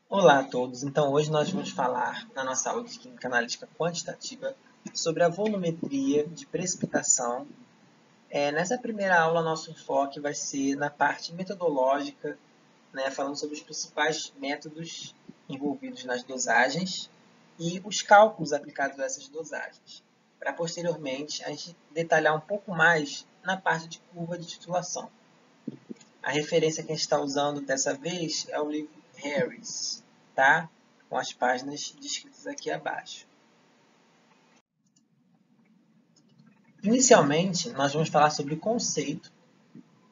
Olá a todos! Então, hoje nós vamos falar, na nossa aula de Química Analítica Quantitativa, sobre a volumetria de precipitação. Nessa primeira aula, nosso enfoque vai ser na parte metodológica, né, falando sobre os principais métodos envolvidos nas dosagens e os cálculos aplicados a essas dosagens, para posteriormente a gente detalhar um pouco mais na parte de curva de titulação. A referência que a gente está usando dessa vez é o livro Harris, tá? Com as páginas descritas aqui abaixo. Inicialmente, nós vamos falar sobre o conceito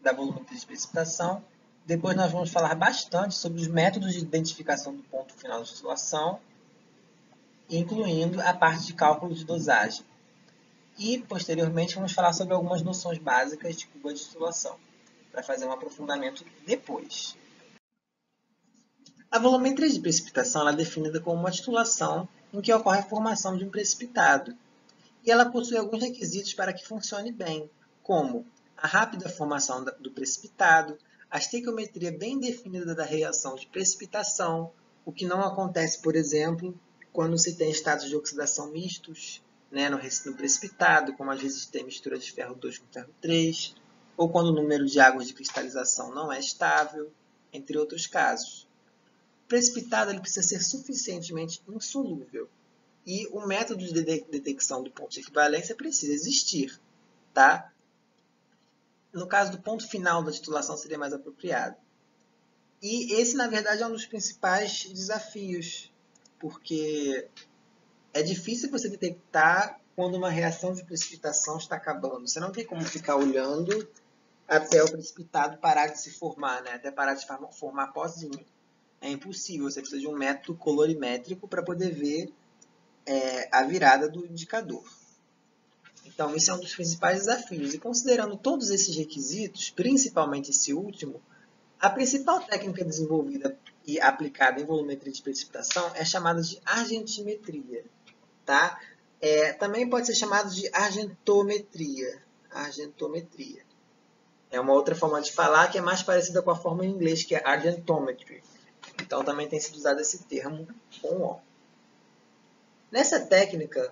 da volumetria de precipitação. Depois nós vamos falar bastante sobre os métodos de identificação do ponto final de titulação, incluindo a parte de cálculo de dosagem. E, posteriormente, vamos falar sobre algumas noções básicas de curva de titulação, para fazer um aprofundamento depois. A volumetria de precipitação é definida como uma titulação em que ocorre a formação de um precipitado, e ela possui alguns requisitos para que funcione bem, como a rápida formação do precipitado, a estequiometria bem definida da reação de precipitação, o que não acontece, por exemplo, quando se tem estados de oxidação mistos, né, no precipitado, como às vezes tem mistura de ferro 2 com ferro 3, ou quando o número de águas de cristalização não é estável, entre outros casos. O precipitado ele precisa ser suficientemente insolúvel, e o método de detecção do ponto de equivalência precisa existir, tá? No caso do ponto final da titulação seria mais apropriado. E esse, na verdade, é um dos principais desafios, porque é difícil você detectar quando uma reação de precipitação está acabando. Você não tem como ficar olhando até o precipitado parar de se formar, né? Até parar de formar pozinho. É impossível, você precisa de um método colorimétrico para poder ver a virada do indicador. Então, esse é um dos principais desafios. E considerando todos esses requisitos, principalmente esse último, a principal técnica desenvolvida e aplicada em volumetria de precipitação é chamada de argentimetria. Tá? Também pode ser chamado de argentometria. Argentometria. É uma outra forma de falar que é mais parecida com a forma em inglês, que é argentometry. Então, também tem sido usado esse termo com O. Nessa técnica,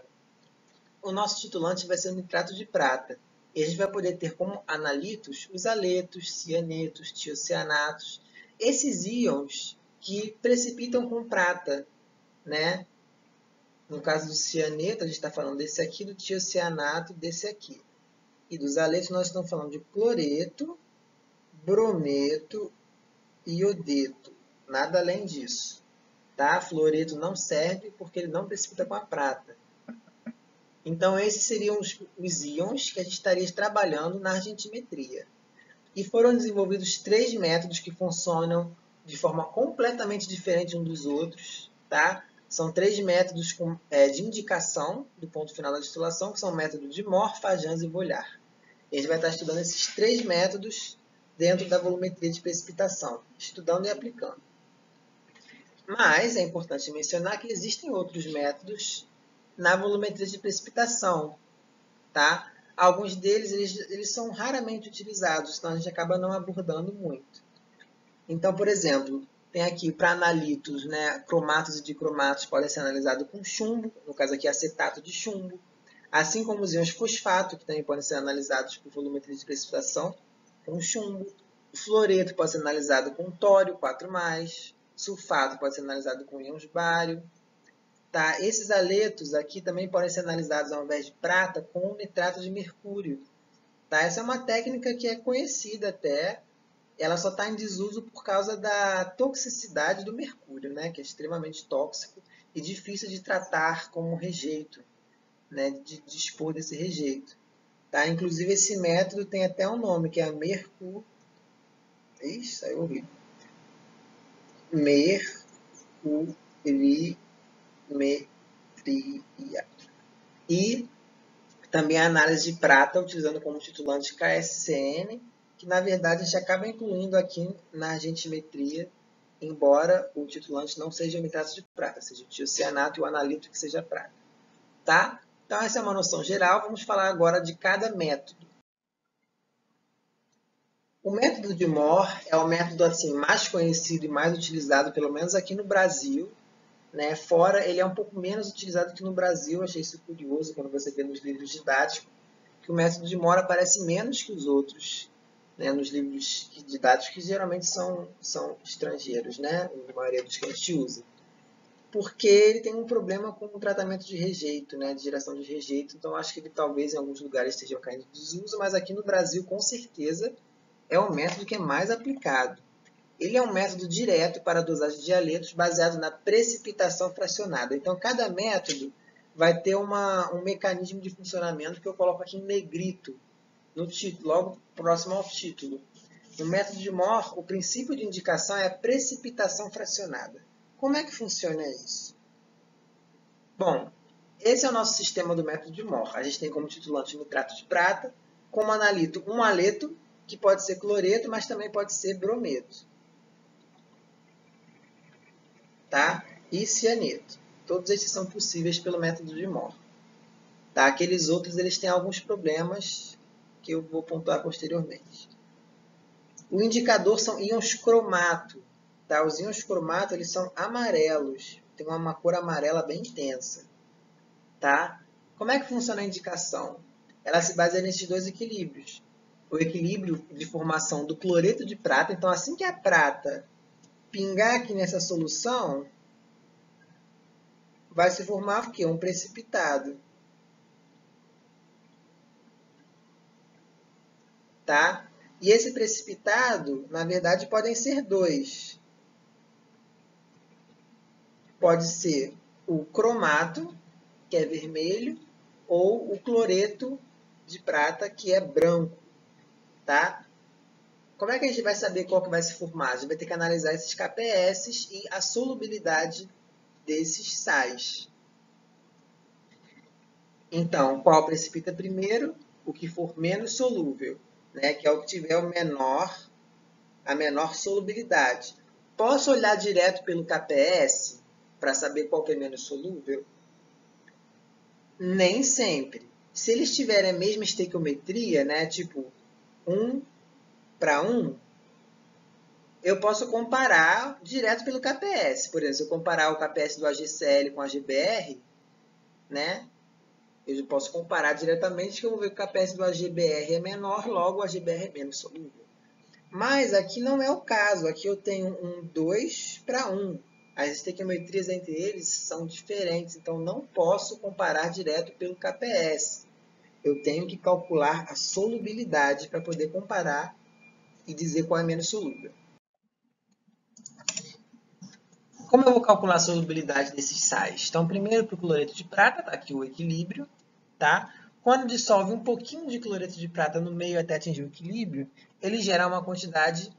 o nosso titulante vai ser o nitrato de prata. E a gente vai poder ter como analitos os aletos, cianetos, tiocianatos, esses íons que precipitam com prata, né? No caso do cianeto, a gente está falando desse aqui, do tiocianato, desse aqui. E dos aletos, nós estamos falando de cloreto, brometo e iodeto. Nada além disso. Tá? Fluoreto não serve porque ele não precipita com a prata. Então, esses seriam os íons que a gente estaria trabalhando na argentimetria. E foram desenvolvidos 3 métodos que funcionam de forma completamente diferente um dos outros. Tá? São 3 métodos de indicação do ponto final da destilação, que são o método de Mohr, Fajans e Bolyar. E a gente vai estar estudando esses 3 métodos dentro da volumetria de precipitação, estudando e aplicando. Mas é importante mencionar que existem outros métodos na volumetria de precipitação, tá? Alguns deles eles são raramente utilizados, então a gente acaba não abordando muito. Então, por exemplo, tem aqui para analitos, né, cromatos e dicromatos podem ser analisados com chumbo, no caso aqui acetato de chumbo, assim como os íons fosfato, que também podem ser analisados por volumetria de precipitação com chumbo. O fluoreto pode ser analisado com tório 4+, sulfato pode ser analisado com íons bário. Tá? Esses aletos aqui também podem ser analisados ao invés de prata com nitrato de mercúrio. Tá? Essa é uma técnica que é conhecida até, ela só está em desuso por causa da toxicidade do mercúrio, né? Que é extremamente tóxico e difícil de tratar como rejeito, né? de dispor desse rejeito. Tá? Inclusive esse método tem até um nome, que é mercurimetria. Ixi, saiu horrível. Mercurimetria. E também a análise de prata, utilizando como titulante KSCN, que na verdade a gente acaba incluindo aqui na argentimetria, embora o titulante não seja o nitrato de prata, seja o tiocianato e o analito que seja prata. Tá? Então essa é uma noção geral, vamos falar agora de cada método. O método de Mohr é o método assim, mais conhecido e mais utilizado, pelo menos aqui no Brasil. Né? Fora, ele é um pouco menos utilizado que no Brasil. Achei isso curioso quando você vê nos livros didáticos, que o método de Mohr aparece menos que os outros, né? Nos livros didáticos, que geralmente são estrangeiros, né? A maioria dos que a gente usa. Porque ele tem um problema com o tratamento de rejeito, né? De geração de rejeito. Então, acho que ele talvez em alguns lugares esteja caindo em desuso, mas aqui no Brasil, com certeza, é o método que é mais aplicado. Ele é um método direto para a dosagem de dialetos baseado na precipitação fracionada. Então, cada método vai ter um mecanismo de funcionamento que eu coloco aqui em negrito, no título, logo próximo ao título. No método de Mohr, o princípio de indicação é a precipitação fracionada. Como é que funciona isso? Bom, esse é o nosso sistema do método de Mohr. A gente tem como titulante nitrato de prata, como analito um haleto, que pode ser cloreto, mas também pode ser brometo. Tá? E cianeto. Todos esses são possíveis pelo método de Mohr. Tá? Aqueles outros eles têm alguns problemas que eu vou pontuar posteriormente. O indicador são íons cromato. Tá? Os íons cromato eles são amarelos. Tem uma cor amarela bem intensa. Tá? Como é que funciona a indicação? Ela se baseia nesses dois equilíbrios. O equilíbrio de formação do cloreto de prata. Então, assim que a prata pingar aqui nessa solução, vai se formar o quê? Um precipitado. Tá? E esse precipitado, na verdade, podem ser dois. Pode ser o cromato, que é vermelho, ou o cloreto de prata, que é branco. Tá? Como é que a gente vai saber qual que vai se formar? A gente vai ter que analisar esses KPS e a solubilidade desses sais. Então, qual precipita primeiro? O que for menos solúvel, né? Que é o que tiver a menor solubilidade. Posso olhar direto pelo KPS para saber qual que é menos solúvel? Nem sempre. Se eles tiverem a mesma estequiometria, né, tipo 1 para 1, eu posso comparar direto pelo KPS. Por exemplo, se eu comparar o KPS do AgCl com a AgBr, né, eu posso comparar diretamente que eu vou ver que o KPS do AgBr é menor, logo o AgBr é menos solúvel. Mas aqui não é o caso. Aqui eu tenho um 2 para 1. As estequiometrias entre eles são diferentes, então não posso comparar direto pelo KPS. Eu tenho que calcular a solubilidade para poder comparar e dizer qual é menos solúvel. Como eu vou calcular a solubilidade desses sais? Então, primeiro para o cloreto de prata, está aqui o equilíbrio. Tá? Quando dissolve um pouquinho de cloreto de prata no meio até atingir o equilíbrio, ele gera uma quantidade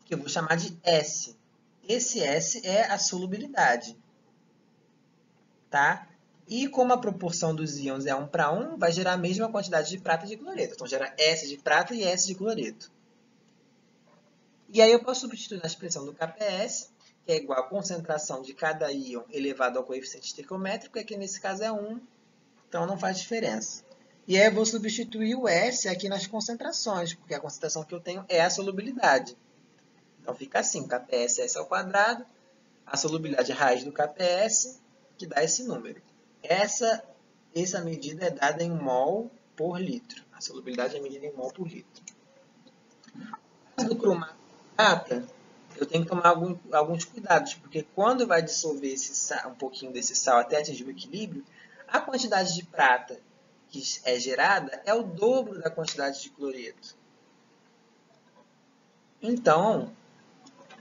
que eu vou chamar de S. Esse S é a solubilidade. Tá? E como a proporção dos íons é 1 para 1, vai gerar a mesma quantidade de prata e de cloreto. Então, gera S de prata e S de cloreto. E aí eu posso substituir na expressão do KPS, que é igual à concentração de cada íon elevado ao coeficiente estequiométrico, que aqui nesse caso é 1, então não faz diferença. E aí eu vou substituir o S aqui nas concentrações, porque a concentração que eu tenho é a solubilidade. Então fica assim, KPS S ao quadrado, a solubilidade é a raiz do KPS, que dá esse número. Essa medida é dada em mol por litro. A solubilidade é medida em mol por litro. No caso do cromato de prata, eu tenho que tomar alguns cuidados, porque quando vai dissolver um pouquinho desse sal até atingir o equilíbrio, a quantidade de prata que é gerada é o dobro da quantidade de cloreto. Então,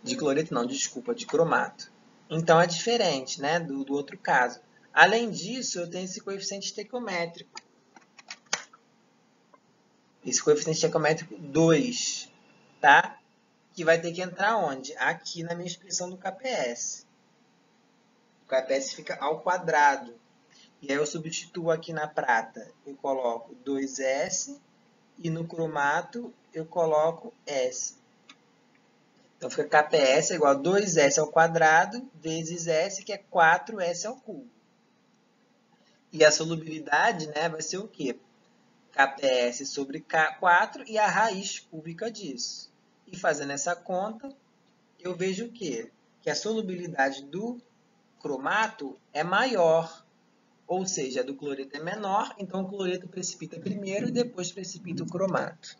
de cloreto não, desculpa, de cromato. Então é diferente, né, do outro caso. Além disso, eu tenho esse coeficiente estequiométrico. Esse coeficiente estequiométrico 2, tá? Que vai ter que entrar onde? Aqui na minha expressão do KPS. O KPS fica ao quadrado. E aí eu substituo aqui na prata, eu coloco 2S, e no cromato eu coloco S. Então fica KPS é igual a 2S ao quadrado vezes S, que é 4S ao cubo. E a solubilidade, né, vai ser o quê? kps sobre K4 e a raiz cúbica disso. E fazendo essa conta, eu vejo o quê? Que a solubilidade do cromato é maior, ou seja, a do cloreto é menor, então o cloreto precipita primeiro e depois precipita o cromato.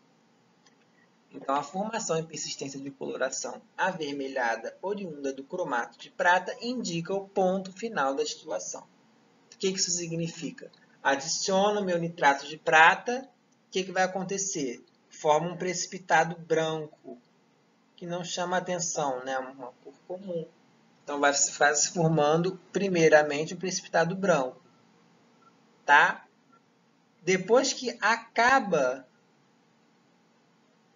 Então, a formação e persistência de coloração avermelhada oriunda do cromato de prata indica o ponto final da titulação. O que isso significa? Adiciono meu nitrato de prata, o que vai acontecer? Forma um precipitado branco, que não chama atenção, né? Uma cor comum. Então, vai se formando, primeiramente, um precipitado branco. Tá? Depois que acaba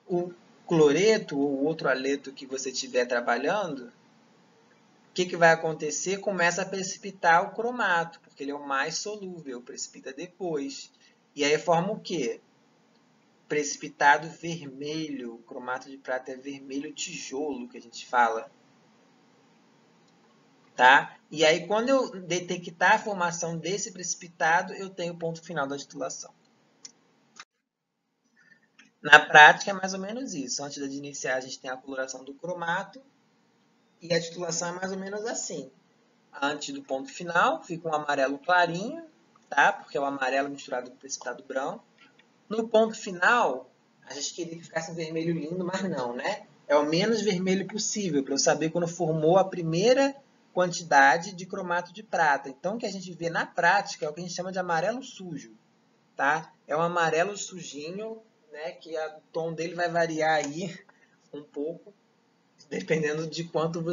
o cloreto ou outro haleto que você estiver trabalhando, o que vai acontecer? Começa a precipitar o cromato, porque ele é o mais solúvel, precipita depois. E aí forma o quê? Precipitado vermelho. O cromato de prata é vermelho tijolo, que a gente fala. Tá? E aí, quando eu detectar a formação desse precipitado, eu tenho o ponto final da titulação. Na prática, é mais ou menos isso. Antes de iniciar, a gente tem a coloração do cromato. E a titulação é mais ou menos assim. Antes do ponto final, fica um amarelo clarinho, tá? Porque é o amarelo misturado com precipitado branco. No ponto final, a gente queria que ficasse um vermelho lindo, mas não, né? É o menos vermelho possível, para eu saber quando formou a primeira quantidade de cromato de prata. Então, o que a gente vê na prática é o que a gente chama de amarelo sujo, tá? É um amarelo sujinho, né? Que o tom dele vai variar aí um pouco, dependendo de quanto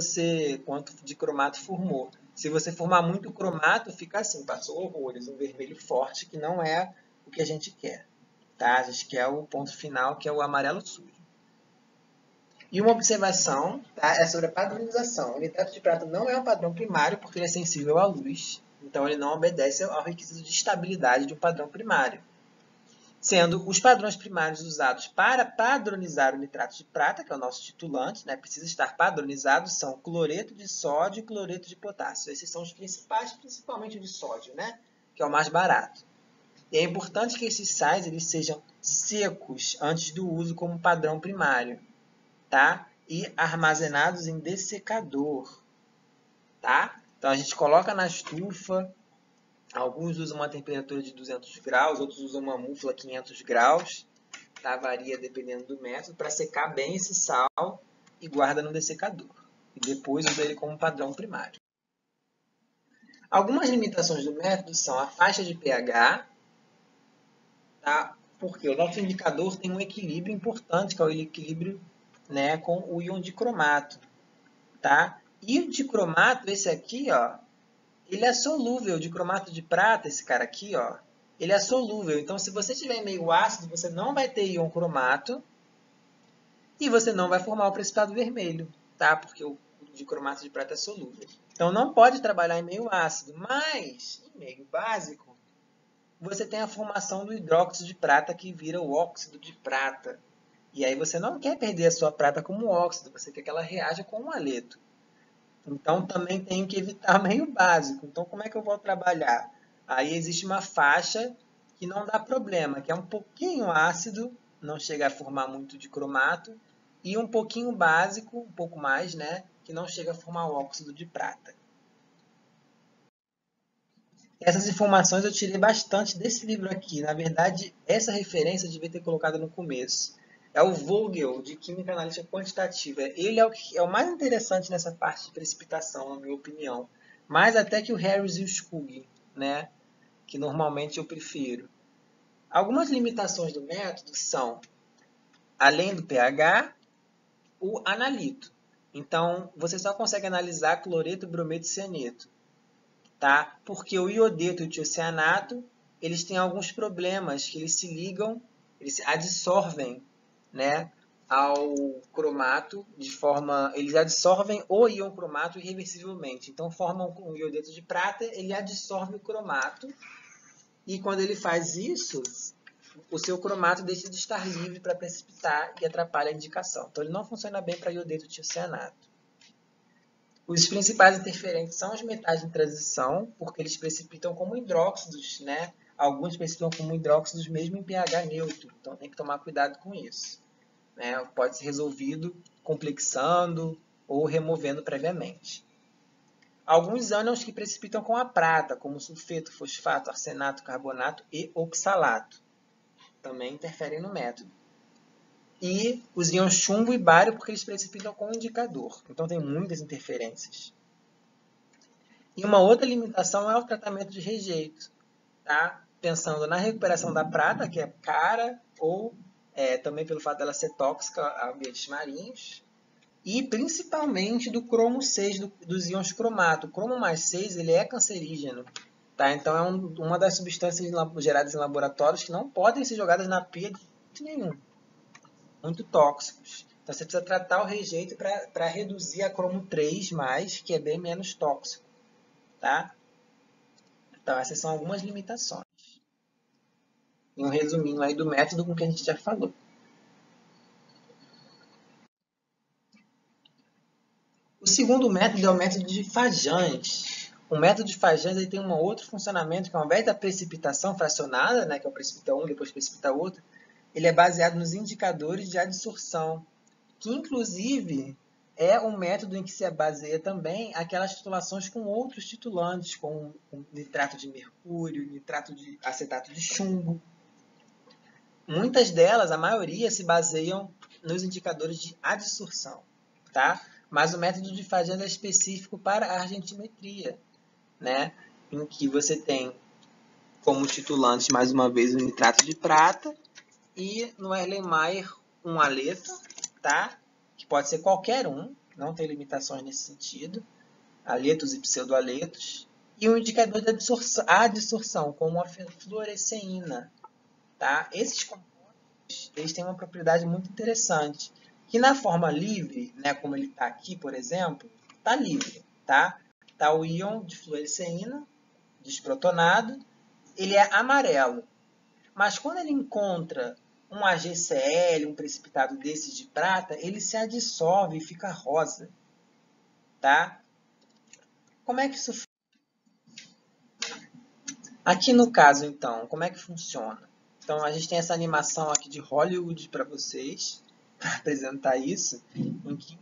de cromato formou. Se você formar muito cromato, fica assim, passou horrores, um vermelho forte, que não é o que a gente quer. Tá? A gente quer o ponto final, que é o amarelo sujo. E uma observação, tá? É sobre a padronização. O nitrato de prata não é um padrão primário, porque ele é sensível à luz. Então, ele não obedece ao requisito de estabilidade de um padrão primário. Sendo os padrões primários usados para padronizar o nitrato de prata, que é o nosso titulante, né, precisa estar padronizado, são cloreto de sódio e cloreto de potássio. Esses são os principais, principalmente o de sódio, né, que é o mais barato. E é importante que esses sais eles sejam secos antes do uso como padrão primário, tá? E armazenados em dessecador, tá? Então a gente coloca na estufa. Alguns usam uma temperatura de 200 graus, outros usam uma mufla 500 graus, tá? Varia dependendo do método, para secar bem esse sal e guarda no dessecador. E depois usa ele como padrão primário. Algumas limitações do método são a faixa de pH, tá? Porque o nosso indicador tem um equilíbrio importante, que é o equilíbrio, né, com o íon de cromato. Tá? E o de cromato, esse aqui, ó, ele é solúvel, de cromato de prata, esse cara aqui, ó, ele é solúvel. Então, se você tiver meio ácido, você não vai ter íon cromato e você não vai formar o precipitado vermelho, tá? Porque o de cromato de prata é solúvel. Então, não pode trabalhar em meio ácido, mas em meio básico, você tem a formação do hidróxido de prata que vira o óxido de prata. E aí você não quer perder a sua prata como óxido, você quer que ela reaja com um haleto. Então, também tenho que evitar meio básico. Então, como é que eu vou trabalhar? Aí existe uma faixa que não dá problema, que é um pouquinho ácido, não chega a formar muito de cromato, e um pouquinho básico, um pouco mais, né, que não chega a formar o óxido de prata. Essas informações eu tirei bastante desse livro aqui. Na verdade, essa referência eu devia ter colocado no começo. É o Vogel, de Química Analítica Quantitativa. Ele é o mais interessante nessa parte de precipitação, na minha opinião. Mais até que o Harris e o Skugg, né? Que normalmente eu prefiro. Algumas limitações do método são, além do pH, o analito. Então, você só consegue analisar cloreto, brometo e cianeto. Tá? Porque o iodeto e o tiocianato, eles têm alguns problemas que eles se ligam, eles se adsorvem, né, ao cromato de forma, eles absorvem o íon cromato irreversivelmente. Então formam o iodeto de prata, ele absorve o cromato e quando ele faz isso, o seu cromato deixa de estar livre para precipitar e atrapalha a indicação. Então ele não funciona bem para iodeto e tiocianato. Os principais interferentes são os metais em transição, porque eles precipitam como hidróxidos, né, alguns precipitam como hidróxidos mesmo em pH neutro, então tem que tomar cuidado com isso, né? Pode ser resolvido complexando ou removendo previamente. Alguns ânions que precipitam com a prata, como sulfeto, fosfato, arsenato, carbonato e oxalato, também interferem no método. E os íons chumbo e bário, porque eles precipitam com o indicador. Então tem muitas interferências. E uma outra limitação é o tratamento de rejeito, tá? Pensando na recuperação da prata, que é cara, ou também pelo fato dela ser tóxica a ambientes marinhos, e principalmente do cromo 6, dos íons cromato. O cromo mais 6 ele é cancerígeno. Tá? Então, é uma das substâncias geradas em laboratórios que não podem ser jogadas na pia de jeito nenhum. Muito tóxicos. Então, você precisa tratar o rejeito para reduzir a cromo 3+, que é bem menos tóxico. Tá? Então, essas são algumas limitações. E um resuminho aí do método com o que a gente já falou. O segundo método é o método de Fajans. O método de Fajans ele tem um outro funcionamento, que ao invés da precipitação fracionada, né, que é o precipita um, depois precipita outro, ele é baseado nos indicadores de adsorção, que inclusive é um método em que se baseia também aquelas titulações com outros titulantes, como nitrato de mercúrio, nitrato de acetato de chumbo. Muitas delas, a maioria, se baseiam nos indicadores de adsorção, tá? Mas o método de Fajans é específico para a argentimetria, né? Em que você tem como titulantes, mais uma vez, o nitrato de prata e no Erlenmeyer um aleto, tá? Que pode ser qualquer um, não tem limitações nesse sentido, aletos e pseudoaletos, e um indicador de adsorção, como a fluoresceína, tá? Esses compostos eles têm uma propriedade muito interessante, que na forma livre, né, como ele está aqui, por exemplo, está livre, tá? Tá o íon de fluoresceína, desprotonado, ele é amarelo. Mas quando ele encontra um AgCl, um precipitado desses de prata, ele se adsorve e fica rosa, tá? Como é que isso... Aqui no caso, então, como é que funciona? Então, a gente tem essa animação aqui de Hollywood para vocês, para apresentar isso, em que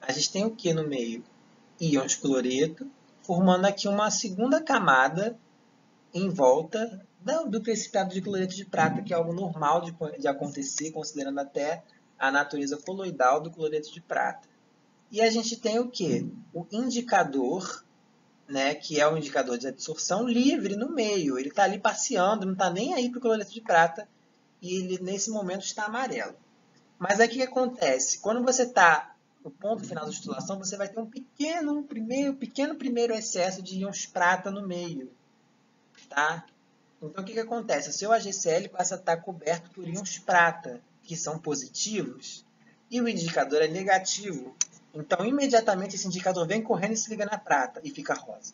a gente tem o que no meio? Íons cloreto, formando aqui uma segunda camada em volta do precipitado de cloreto de prata, que é algo normal de acontecer, considerando até a natureza coloidal do cloreto de prata. E a gente tem o que? O indicador, né, que é o indicador de adsorção livre no meio. Ele está ali passeando, não está nem aí para o cloreto de prata, e ele nesse momento está amarelo. Mas aí o que acontece? Quando você está no ponto final da titulação, você vai ter um pequeno primeiro excesso de íons prata no meio. Tá? Então, o que acontece? O seu AgCl passa a estar coberto por íons prata, que são positivos, e o indicador é negativo. Então, imediatamente, esse indicador vem correndo e se liga na prata, e fica rosa.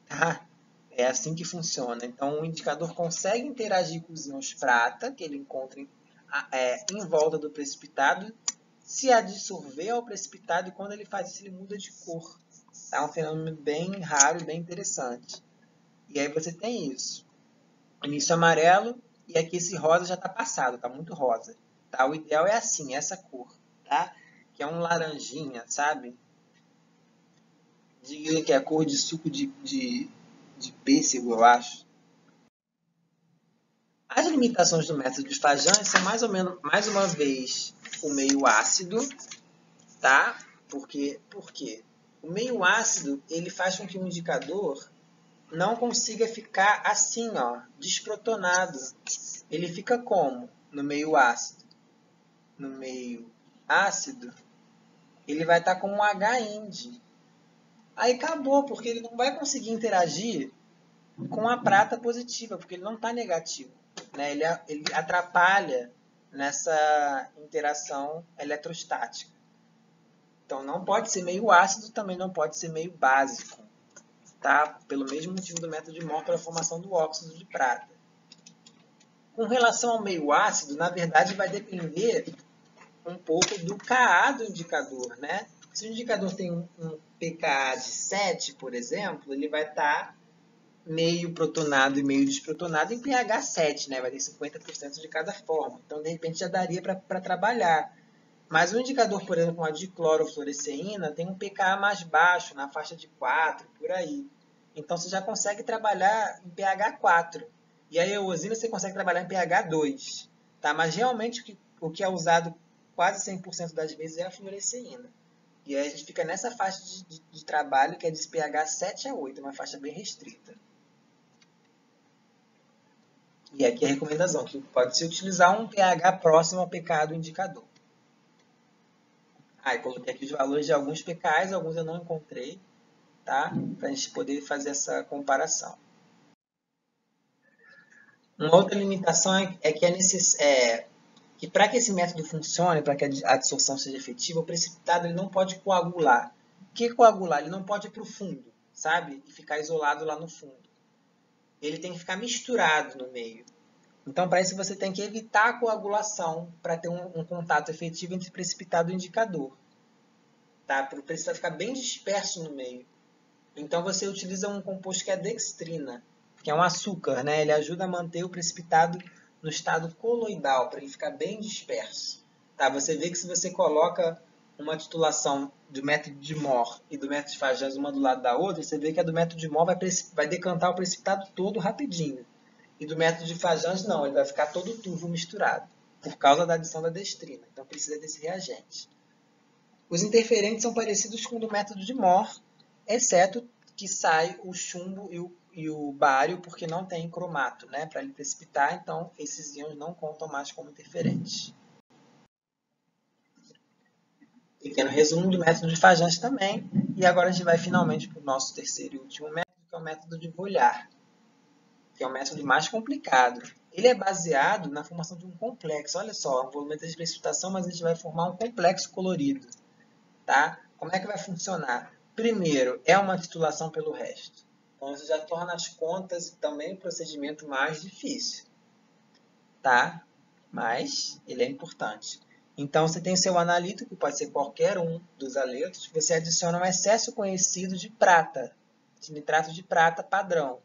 Tá? É assim que funciona. Então, o indicador consegue interagir com os íons prata, que ele encontra em volta do precipitado, se adsorver ao precipitado, e quando ele faz isso, ele muda de cor. É um fenômeno bem raro e bem interessante. E aí você tem isso. Início amarelo, e aqui esse rosa já está passado, está muito rosa. Tá? O ideal é assim, essa cor, tá? Que é um laranjinha, sabe? Dizem que é a cor de suco de pêssego, eu acho. As limitações do método de Fajans são mais ou menos, mais uma vez, o meio ácido, tá? Por quê? O meio ácido ele faz com que o indicador não consiga ficar assim, ó, desprotonado. Ele fica como? No meio ácido. No meio ácido, ele vai estar como um H-Ind. Aí acabou, porque ele não vai conseguir interagir com a prata positiva, porque ele não está negativo. Né? Ele atrapalha nessa interação eletrostática. Então não pode ser meio ácido, também não pode ser meio básico. Tá? Pelo mesmo motivo do método de Mohr, pela formação do óxido de prata. Com relação ao meio ácido, na verdade vai depender um pouco do Ka do indicador, né? Se o indicador tem um pKa de 7, por exemplo, ele vai estar meio protonado e meio desprotonado em pH 7, né? Vai ter 50% de cada forma. Então, de repente, já daria para trabalhar. Mas o indicador, por exemplo, como a diclorofluoresceína, tem um pKa mais baixo, na faixa de 4, por aí. Então, você já consegue trabalhar em pH 4. E a eosina você consegue trabalhar em pH 2. Tá? Mas, realmente, o que é usado quase 100% das vezes é a fluoresceína. E aí a gente fica nessa faixa de trabalho, que é de pH 7 a 8, uma faixa bem restrita. E aqui a recomendação, que pode-se utilizar um pH próximo ao pKa do indicador. Eu coloquei aqui os valores de alguns pKs, alguns eu não encontrei, tá? Para a gente poder fazer essa comparação. Uma outra limitação é que para que esse método funcione, para que a adsorção seja efetiva, o precipitado ele não pode coagular. O que coagular? Ele não pode ir para o fundo, sabe? E ficar isolado lá no fundo. Ele tem que ficar misturado no meio. Então, para isso, você tem que evitar a coagulação para ter um contato efetivo entre precipitado e indicador. Tá? Para o precipitado ficar bem disperso no meio. Então, você utiliza um composto que é a dextrina, que é um açúcar, né? Ele ajuda a manter o precipitado no estado coloidal, para ele ficar bem disperso. Tá? Você vê que se você coloca uma titulação do método de Mohr e do método de Fajans uma do lado da outra, você vê que a do método de Mohr vai decantar o precipitado todo rapidinho. E do método de Fajans não, ele vai ficar todo turvo misturado, por causa da adição da dextrina. Então, precisa desse reagente. Os interferentes são parecidos com o do método de Mohr, exceto que sai o chumbo e o bário, porque não tem cromato, né, para ele precipitar, então esses íons não contam mais como interferentes. Pequeno resumo do método de Fajans também, e agora a gente vai finalmente para o nosso terceiro e último método, que é o método de Voillard, que é o método mais complicado. Ele é baseado na formação de um complexo. Olha só, um volumetrias de precipitação, mas a gente vai formar um complexo colorido. Tá? Como é que vai funcionar? Primeiro, é uma titulação pelo resto. Então, isso já torna as contas e também o procedimento mais difícil. Tá? Mas ele é importante. Então, você tem seu analítico, pode ser qualquer um dos aletos. Você adiciona um excesso conhecido de prata, de nitrato de prata padrão.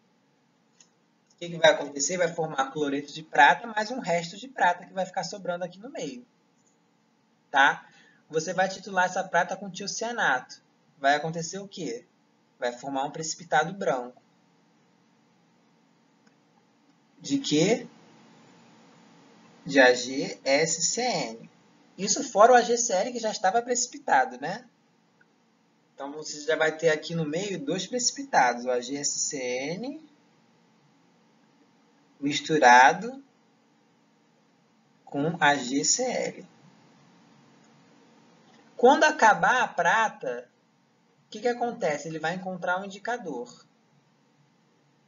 O que vai acontecer? Vai formar cloreto de prata mais um resto de prata que vai ficar sobrando aqui no meio. Tá? Você vai titular essa prata com tiocianato. Vai acontecer o quê? Vai formar um precipitado branco. De quê? De AgSCN. Isso fora o AgCl que já estava precipitado, né? Então, você já vai ter aqui no meio dois precipitados, o AgSCN misturado com AgCl. Quando acabar a prata, o que acontece? Ele vai encontrar um indicador,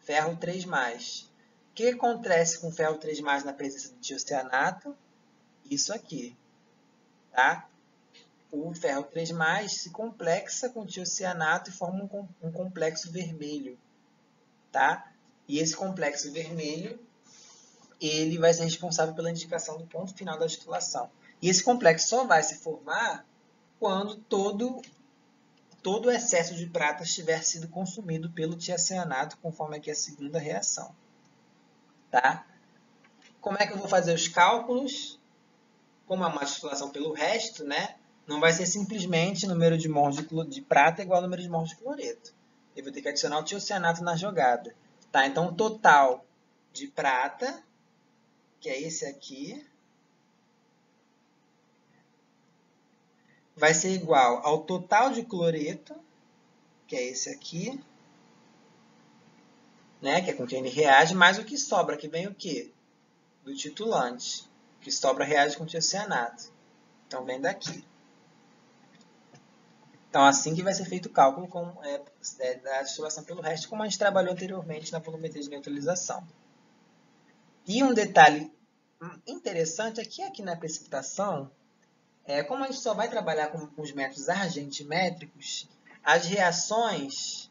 ferro 3+. O que acontece com o ferro 3+, na presença do tiocianato? Isso aqui. Tá? O ferro 3+, se complexa com o tiocianato e forma um complexo vermelho. Tá? E esse complexo vermelho ele vai ser responsável pela indicação do ponto final da titulação. E esse complexo só vai se formar quando todo o excesso de prata tiver sido consumido pelo tiocianato, conforme aqui a segunda reação. Tá? Como é que eu vou fazer os cálculos? Como é uma titulação pelo resto, né? Não vai ser simplesmente número de mols de prata igual ao número de mols de cloreto. Eu vou ter que adicionar o tiocianato na jogada. Tá? Então, o total de prata, que é esse aqui, vai ser igual ao total de cloreto, que é esse aqui, né? Que é com quem ele reage, mais o que sobra, que vem o quê? Do titulante. O que sobra reage com o tiocianato. Então, vem daqui. Então, assim que vai ser feito o cálculo da titulação pelo resto, como a gente trabalhou anteriormente na volumetria de neutralização. E um detalhe interessante é que aqui na precipitação, como a gente só vai trabalhar com os métodos argentimétricos, as reações,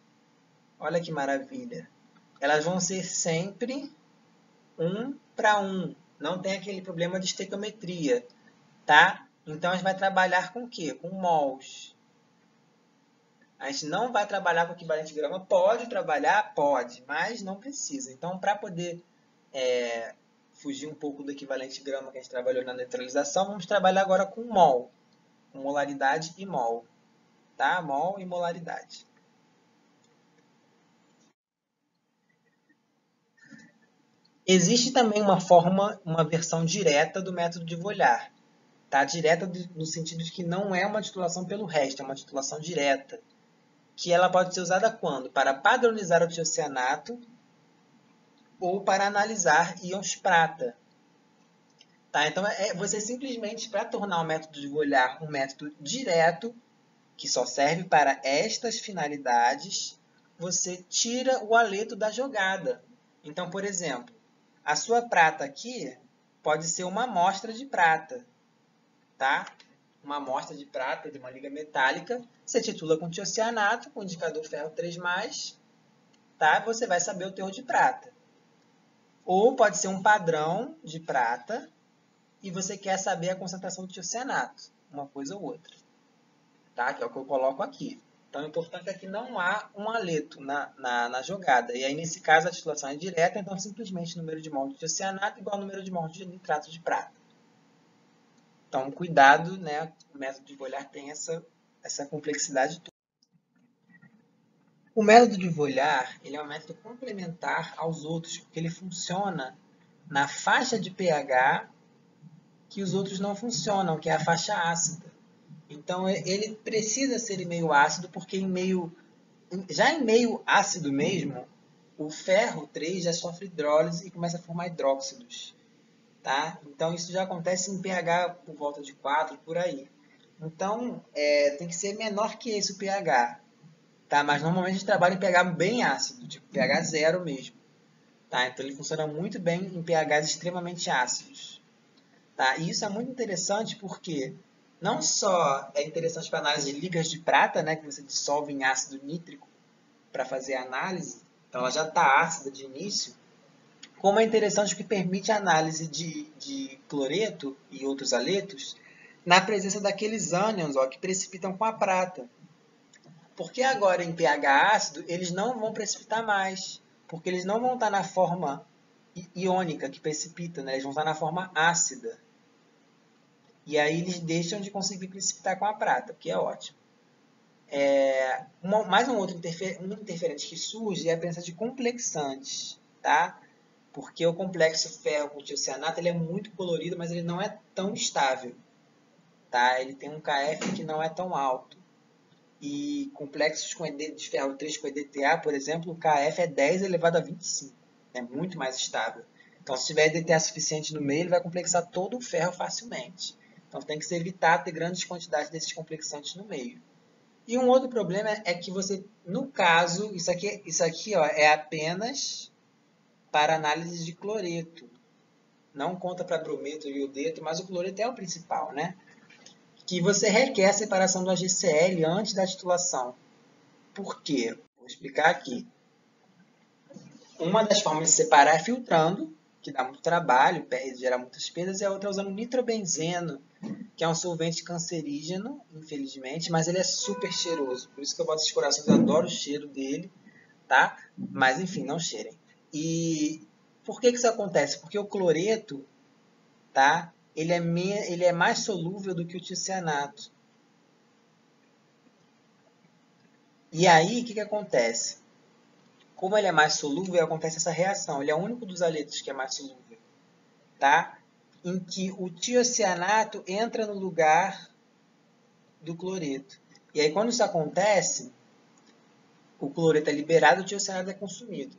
olha que maravilha, elas vão ser sempre 1 para 1. Não tem aquele problema de estequiometria, tá? Então, a gente vai trabalhar com o quê? Com mols. A gente não vai trabalhar com equivalente grama, pode trabalhar pode, mas não precisa. Então, para poder fugir um pouco do equivalente grama que a gente trabalhou na neutralização, vamos trabalhar agora com mol, com molaridade e mol, tá? Mol e molaridade. Existe também uma versão direta do método de Vollard, tá? Direta no sentido de que não é uma titulação pelo resto, é uma titulação direta, que ela pode ser usada quando? Para padronizar o tiocianato ou para analisar íons prata. Tá? Então, você simplesmente, para tornar o método de Vollard um método direto, que só serve para estas finalidades, você tira o haleto da jogada. Então, por exemplo, a sua prata aqui pode ser uma amostra de prata, tá? Uma amostra de prata de uma liga metálica, você titula com tiocianato, com indicador ferro 3+, tá? Você vai saber o teor de prata. Ou pode ser um padrão de prata e você quer saber a concentração do tiocianato, uma coisa ou outra, tá? Que é o que eu coloco aqui. Então, o importante é que não há um haleto na jogada. E aí, nesse caso, a titulação é direta, então simplesmente o número de mols de tiocianato igual ao número de mols de nitrato de prata. Então, cuidado, né? O método de Vollard tem essa complexidade toda. O método de Vollard ele é um método complementar aos outros, porque ele funciona na faixa de pH que os outros não funcionam, que é a faixa ácida. Então, ele precisa ser em meio ácido, porque já em meio ácido mesmo, o ferro 3 já sofre hidrólise e começa a formar hidróxidos. Tá? Então, isso já acontece em pH por volta de 4, por aí. Então, tem que ser menor que esse o pH. Tá? Mas normalmente a gente trabalha em pH bem ácido, tipo pH 0 mesmo. Tá? Então, ele funciona muito bem em pHs extremamente ácidos. Tá? E isso é muito interessante porque não só é interessante para análise de ligas de prata, né, que você dissolve em ácido nítrico para fazer a análise, então ela já está ácida de início, como é interessante porque permite a análise de cloreto e outros haletos na presença daqueles ânions que precipitam com a prata. Porque agora em pH ácido, eles não vão precipitar mais, porque eles não vão estar na forma iônica que precipita, né? Eles vão estar na forma ácida. E aí eles deixam de conseguir precipitar com a prata, o que é ótimo. Mais um outro interferente que surge é a presença de complexantes, tá? Porque o complexo ferro com tiocianato ele é muito colorido, mas ele não é tão estável, tá? Ele tem um KF que não é tão alto. E complexos de ferro 3 com EDTA, por exemplo, o KF é 10 elevado a 25. É muito mais estável. Então, se tiver EDTA suficiente no meio, ele vai complexar todo o ferro facilmente. Então, tem que se evitar ter grandes quantidades desses complexantes no meio. E um outro problema é que você, no caso, isso aqui é apenas para análise de cloreto. Não conta para brometo e iodeto, mas o cloreto é o principal, né? Que você requer a separação do AgCl antes da titulação. Por quê? Vou explicar aqui. Uma das formas de separar é filtrando, que dá muito trabalho, gera muitas perdas, e a outra é usando nitrobenzeno, que é um solvente cancerígeno, infelizmente, mas ele é super cheiroso. Por isso que eu boto esses corações, eu adoro o cheiro dele, tá? Mas enfim, não cheirem. E por que isso acontece? Porque o cloreto, tá? Ele é mais solúvel do que o tiocianato. E aí, o que acontece? Como ele é mais solúvel, acontece essa reação. Ele é o único dos haletos que é mais solúvel, tá? Em que o tiocianato entra no lugar do cloreto. E aí, quando isso acontece, o cloreto é liberado e o tiocianato é consumido.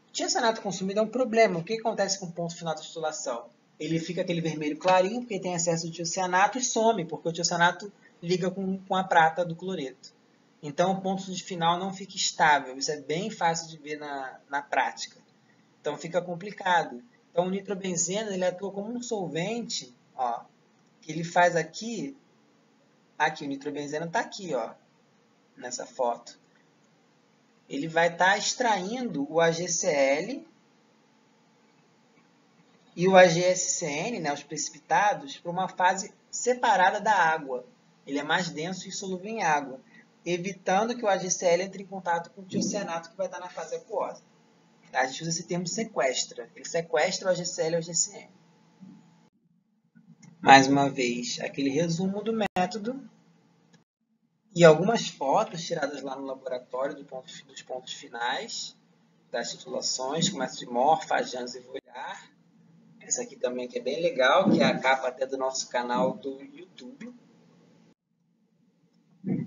O tiocianato consumido é um problema. O que acontece com o ponto final da titulação? Ele fica aquele vermelho clarinho, porque tem excesso de tiocianato, e some, porque o tiocianato liga com a prata do cloreto. Então, o ponto de final não fica estável. Isso é bem fácil de ver na prática. Então, fica complicado. Então, o nitrobenzeno ele atua como um solvente, que ele faz aqui. Aqui, o nitrobenzeno está aqui, nessa foto. Ele vai estar extraindo o AgCl e o AgSCN, né, os precipitados, para uma fase separada da água. Ele é mais denso e solúvel em água. evitando que o HCl entre em contato com o tiocianato que vai estar na fase aquosa. A gente usa esse termo sequestra. Ele sequestra o HCl e o HCN. Mais uma vez, aquele resumo do método e algumas fotos tiradas lá no laboratório dos pontos finais, das titulações, com o método de Morfa, Jans e Volyar. Essa aqui também que é bem legal, que é a capa até do nosso canal do YouTube.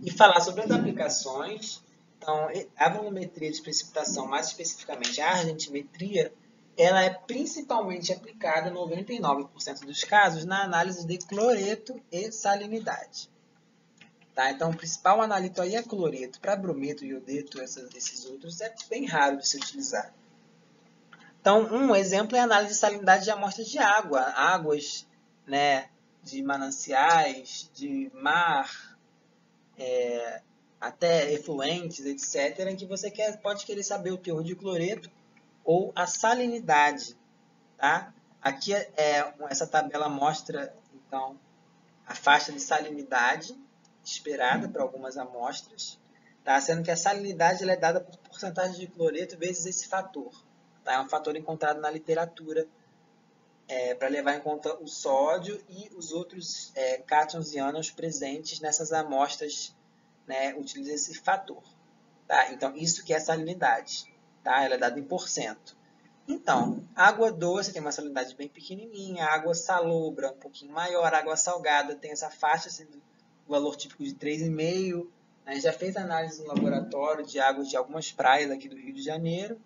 E falar sobre as aplicações. Então, a volumetria de precipitação, mais especificamente a argentimetria, ela é principalmente aplicada em 99% dos casos na análise de cloreto e salinidade. Tá? Então, o principal analito aí é cloreto. Para brometo, iodeto, esses outros, é bem raro de se utilizar. Então, um exemplo é a análise de salinidade de amostras de água. Águas, né, de mananciais, de mar, até efluentes, etc., em que você pode querer saber o teor de cloreto ou a salinidade. Tá? Aqui essa tabela mostra, então, a faixa de salinidade esperada para algumas amostras, tá? Sendo que a salinidade ela é dada por porcentagem de cloreto vezes esse fator. Tá? É um fator encontrado na literatura para levar em conta o sódio e os outros cátions e ânions presentes nessas amostras, né, utiliza esse fator. Tá? Então, isso que é salinidade. Tá? Ela é dada em porcento. Então, água doce tem uma salinidade bem pequenininha, água salobra um pouquinho maior, água salgada tem essa faixa, sendo o valor típico de 3,5. A gente já fez análise no laboratório de águas de algumas praias aqui do Rio de Janeiro,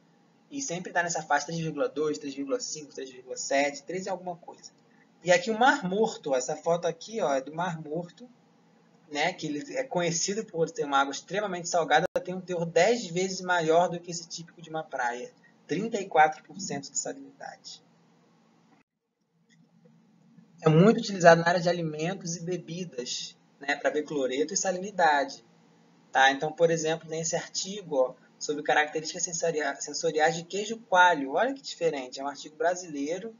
e sempre está nessa faixa 3,2, 3,5, 3,7, 3 e alguma coisa. E aqui o Mar Morto, essa foto aqui ó, é do Mar Morto, né, que ele é conhecido por ter uma água extremamente salgada, tem um teor 10 vezes maior do que esse típico de uma praia. 34% de salinidade. É muito utilizado na área de alimentos e bebidas, né, para ver cloreto e salinidade. Tá? Então, por exemplo, tem esse artigo ó, sobre características sensoriais de queijo coalho. Olha que diferente, é um artigo brasileiro.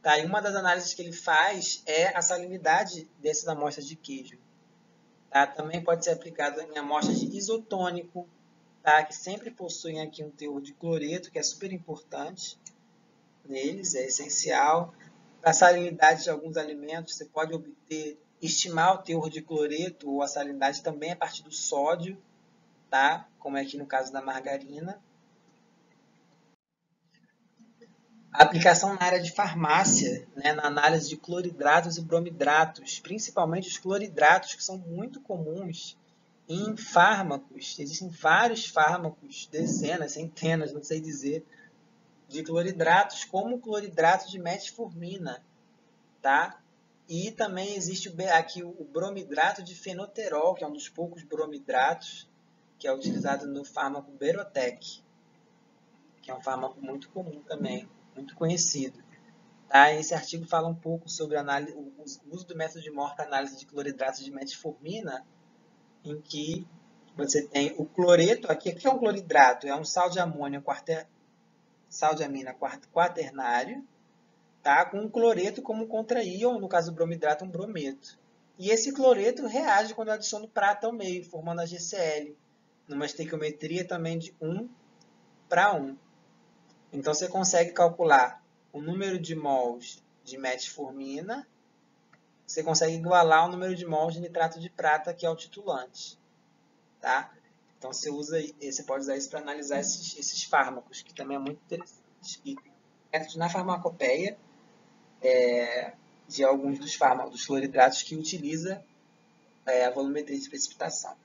Tá? E uma das análises que ele faz é a salinidade dessas amostras de queijo. Tá? Também pode ser aplicado em amostras de isotônico, tá? Que sempre possuem aqui um teor de cloreto, que é super importante neles, é essencial. A salinidade de alguns alimentos, você pode estimar o teor de cloreto ou a salinidade também a partir do sódio, tá? Como é aqui no caso da margarina. A aplicação na área de farmácia, né, na análise de cloridratos e bromidratos, principalmente os cloridratos, que são muito comuns em fármacos. Existem vários fármacos, dezenas, centenas, não sei dizer, de cloridratos, como o cloridrato de metformina, tá? E também existe aqui o bromidrato de fenoterol, que é um dos poucos bromidratos que é utilizado no fármaco Berotec, que é um fármaco muito comum também, muito conhecido. Tá? Esse artigo fala um pouco sobre o uso do método de Mohr para análise de cloridratos de metformina, em que você tem o cloreto, aqui é um cloridrato, é um sal de amônio, sal de amina quaternário, tá? Com um cloreto como contraíon, no caso do bromidrato, um brometo. E esse cloreto reage quando eu adiciono prata ao meio, formando a GCl, numa estequiometria também de 1 para 1. Então, você consegue calcular o número de mols de metformina, você consegue igualar o número de mols de nitrato de prata, que é o titulante. Tá? Então, você pode usar isso para analisar esses fármacos, que também é muito interessante. E na farmacopeia, de alguns dos fármacos, dos cloridratos, que utiliza a volumetria de precipitação.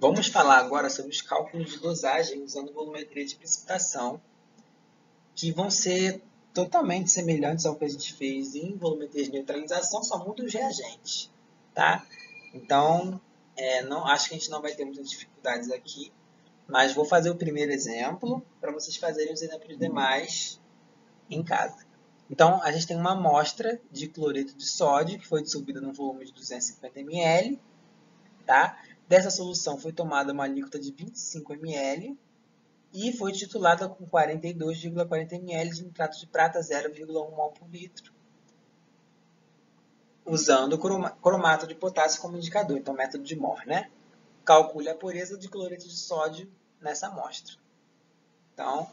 Vamos falar agora sobre os cálculos de dosagem usando volumetria de precipitação, que vão ser totalmente semelhantes ao que a gente fez em volumetria de neutralização, só muda os reagentes. Tá? Então, acho que a gente não vai ter muitas dificuldades aqui, mas vou fazer o primeiro exemplo para vocês fazerem os exemplos demais em casa. Então, a gente tem uma amostra de cloreto de sódio, que foi dissolvida num volume de 250 ml. Tá? Dessa solução foi tomada uma alíquota de 25 ml e foi titulada com 42,40 ml de nitrato de prata 0,1 mol por litro. usando cromato de potássio como indicador, então método de Mohr, né? Calcule a pureza de cloreto de sódio nessa amostra. Então,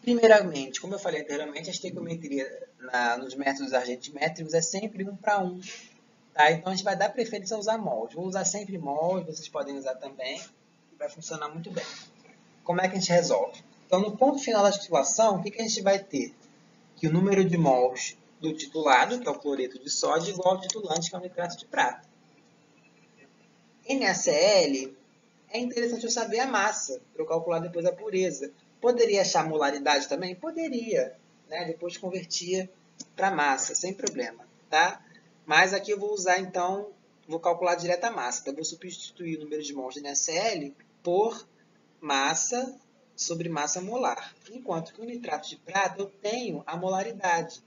primeiramente, como eu falei anteriormente, a estequiometria nos métodos argentimétricos é sempre 1 para 1. Tá? Então, a gente vai dar preferência a usar mols. Vou usar sempre mols, vocês podem usar também, e vai funcionar muito bem. Como é que a gente resolve? Então, no ponto final da titulação, o que a gente vai ter? Que o número de mols do titulado, que é o cloreto de sódio, é igual ao titulante, que é o nitrato de prata. NaCl, é interessante eu saber a massa, para eu calcular depois a pureza. Poderia achar a molaridade também? Poderia. Né? Depois convertia para massa, sem problema. Tá? Mas aqui eu vou usar, então, vou calcular direto a massa. Então, eu vou substituir o número de mols de NaCl por massa sobre massa molar. Enquanto que o nitrato de prata eu tenho a molaridade.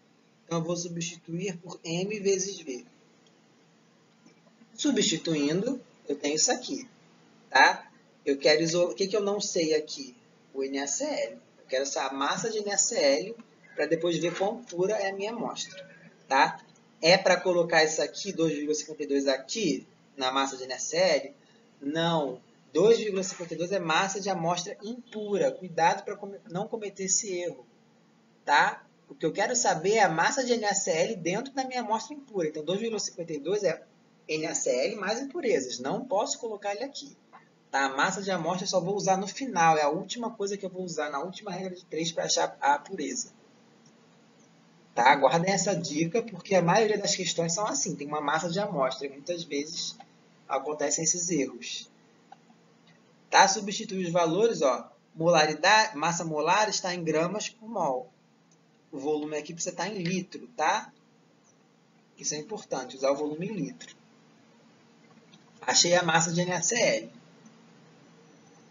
Então, eu vou substituir por M vezes V. Substituindo, eu tenho isso aqui. Tá? Eu quero o que eu não sei aqui? O NaCl. Eu quero essa massa de NaCl para depois ver quão pura é a minha amostra. Tá? É para colocar isso aqui, 2,52 aqui, na massa de NaCl? Não. 2,52 é massa de amostra impura. Cuidado para não cometer esse erro. Tá? O que eu quero saber é a massa de NaCl dentro da minha amostra impura. Então, 2,52 é NaCl mais impurezas. Não posso colocar ele aqui. Tá? A massa de amostra eu só vou usar no final. É a última coisa que eu vou usar na última regra de 3 para achar a pureza. Tá? Guardem essa dica, porque a maioria das questões são assim. Tem uma massa de amostra e muitas vezes acontecem esses erros. Tá? Substituir os valores, ó. Molaridade, massa molar está em gramas por mol. O volume aqui precisa estar em litro, tá? Isso é importante, usar o volume em litro. Achei a massa de NaCl.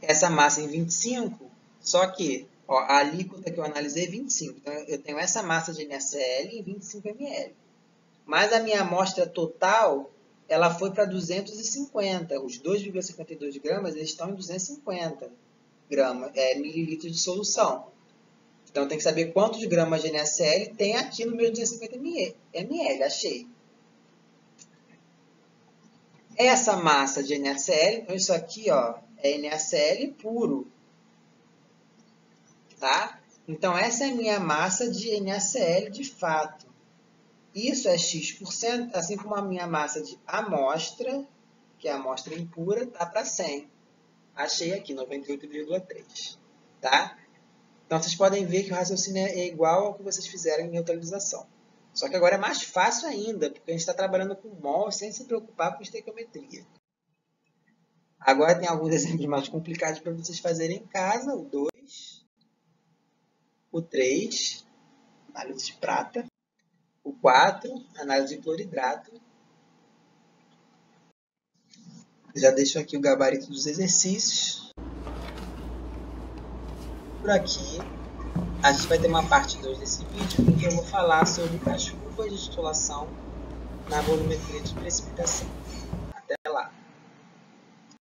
Essa massa em 25, só que ó, a alíquota que eu analisei é 25. Então, eu tenho essa massa de NaCl em 25 ml. Mas a minha amostra total, ela foi para 250. Os 2,52 gramas, eles estão em 250 mililitros de solução. Então, tem que saber quantos gramas de NaCl tem aqui no meu 250 ml. Achei. Essa massa de NaCl, então isso aqui ó, é NaCl puro. Tá? Então, essa é a minha massa de NaCl de fato. Isso é X%, assim como a minha massa de amostra, que é a amostra impura, está para 100. Achei aqui, 98,3. Tá? Então, vocês podem ver que o raciocínio é igual ao que vocês fizeram em neutralização. Só que agora é mais fácil ainda, porque a gente está trabalhando com mol sem se preocupar com estequiometria. Agora tem alguns exemplos mais complicados para vocês fazerem em casa. O 2, o 3, análise de prata, o 4, análise de cloridrato. Já deixo aqui o gabarito dos exercícios. Por aqui, a gente vai ter uma parte 2 desse vídeo, em que eu vou falar sobre as curvas de titulação na volumetria de precipitação.